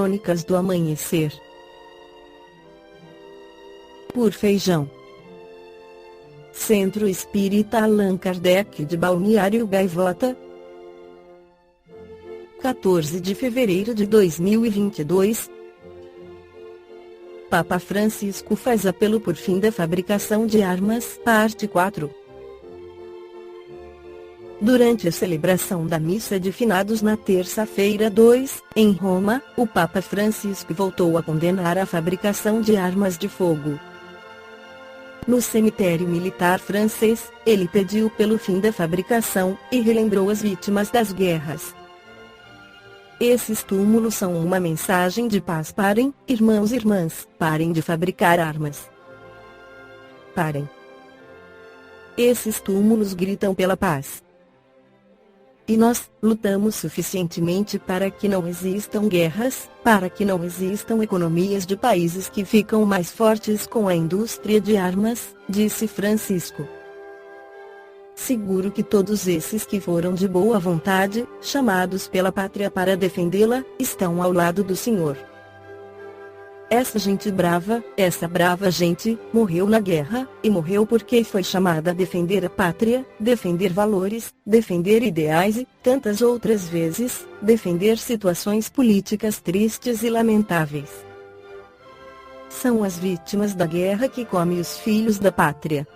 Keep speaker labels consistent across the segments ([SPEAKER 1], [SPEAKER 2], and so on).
[SPEAKER 1] Crônicas do Amanhecer. Por Feijão. Centro Espírita Allan Kardec de Balneário Gaivota, 14 de fevereiro de 2022. Papa Francisco faz apelo por fim da fabricação de armas, parte 4. Durante a celebração da Missa de Finados na terça-feira 2, em Roma, o Papa Francisco voltou a condenar a fabricação de armas de fogo. No cemitério militar francês, ele pediu pelo fim da fabricação, e relembrou as vítimas das guerras. Esses túmulos são uma mensagem de paz. Parem, irmãos e irmãs, parem de fabricar armas. Parem. Esses túmulos gritam pela paz. E nós, lutamos suficientemente para que não existam guerras, para que não existam economias de países que ficam mais fortes com a indústria de armas, disse Francisco. Seguro que todos esses que foram de boa vontade, chamados pela pátria para defendê-la, estão ao lado do Senhor. Essa gente brava, essa brava gente, morreu na guerra, e morreu porque foi chamada a defender a pátria, defender valores, defender ideais e, tantas outras vezes, defender situações políticas tristes e lamentáveis. São as vítimas da guerra que comem os filhos da pátria.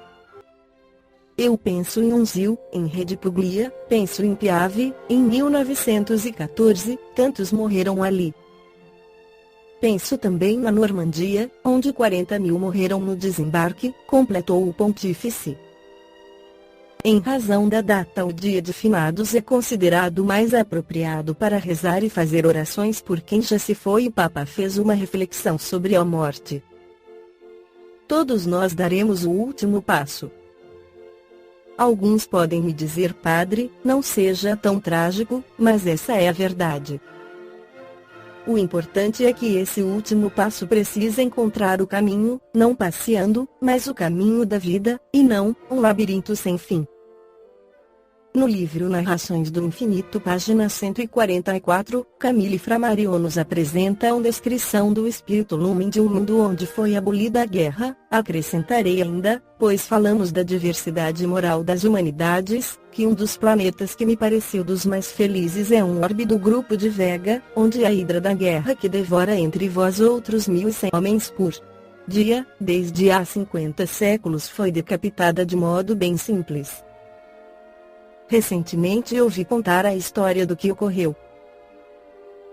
[SPEAKER 1] Eu penso em Unzil, em Rede Puglia, penso em Piave, em 1914, tantos morreram ali. Penso também na Normandia, onde 40.000 morreram no desembarque, completou o pontífice. Em razão da data, o dia de finados é considerado mais apropriado para rezar e fazer orações por quem já se foi. O Papa fez uma reflexão sobre a morte. Todos nós daremos o último passo. Alguns podem me dizer: padre, não seja tão trágico, mas essa é a verdade. O importante é que esse último passo precisa encontrar o caminho, não passeando, mas o caminho da vida, e não um labirinto sem fim. No livro Narrações do Infinito, página 144, Camille Flammarion nos apresenta uma descrição do espírito lumen de um mundo onde foi abolida a guerra. Acrescentarei ainda, pois falamos da diversidade moral das humanidades, que um dos planetas que me pareceu dos mais felizes é um orbe do grupo de Vega, onde a hidra da guerra que devora entre vós outros 1.100 homens por dia, desde há 50 séculos foi decapitada de modo bem simples. Recentemente ouvi contar a história do que ocorreu.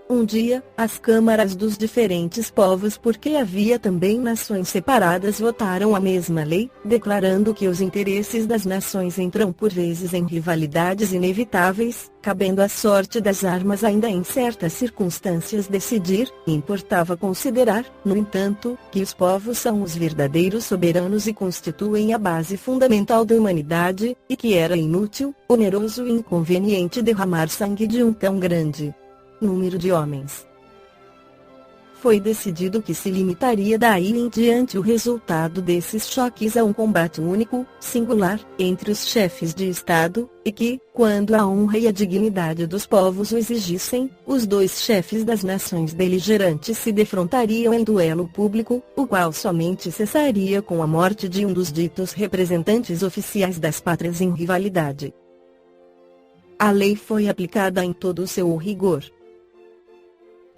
[SPEAKER 1] Um dia, as câmaras dos diferentes povos, porque havia também nações separadas, votaram a mesma lei, declarando que os interesses das nações entram por vezes em rivalidades inevitáveis, cabendo à sorte das armas ainda em certas circunstâncias decidir. Importava considerar, no entanto, que os povos são os verdadeiros soberanos e constituem a base fundamental da humanidade, e que era inútil, oneroso e inconveniente derramar sangue de um tão grande número de homens. Foi decidido que se limitaria daí em diante o resultado desses choques a um combate único, singular, entre os chefes de Estado, e que, quando a honra e a dignidade dos povos o exigissem, os dois chefes das nações beligerantes se defrontariam em duelo público, o qual somente cessaria com a morte de um dos ditos representantes oficiais das pátrias em rivalidade. A lei foi aplicada em todo o seu rigor.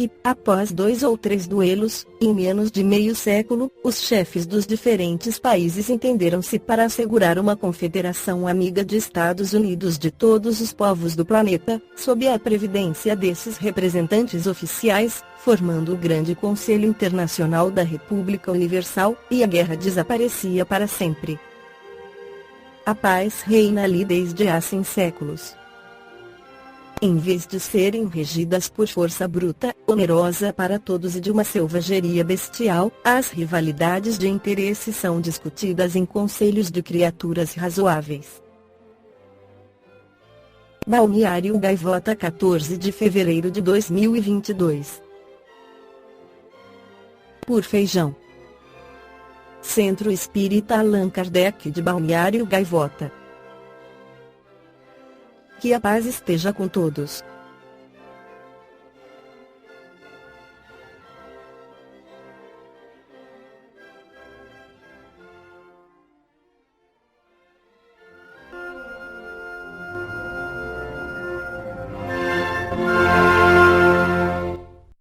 [SPEAKER 1] E, após 2 ou 3 duelos, em menos de meio século, os chefes dos diferentes países entenderam-se para assegurar uma confederação amiga de Estados Unidos de todos os povos do planeta, sob a previdência desses representantes oficiais, formando o Grande Conselho Internacional da República Universal, e a guerra desaparecia para sempre. A paz reina ali desde há 100 séculos. Em vez de serem regidas por força bruta, onerosa para todos e de uma selvageria bestial, as rivalidades de interesse são discutidas em conselhos de criaturas razoáveis. Balneário Gaivota, 14 de fevereiro de 2022. Por Feijão. Centro Espírita Allan Kardec de Balneário Gaivota. Que a paz esteja com todos.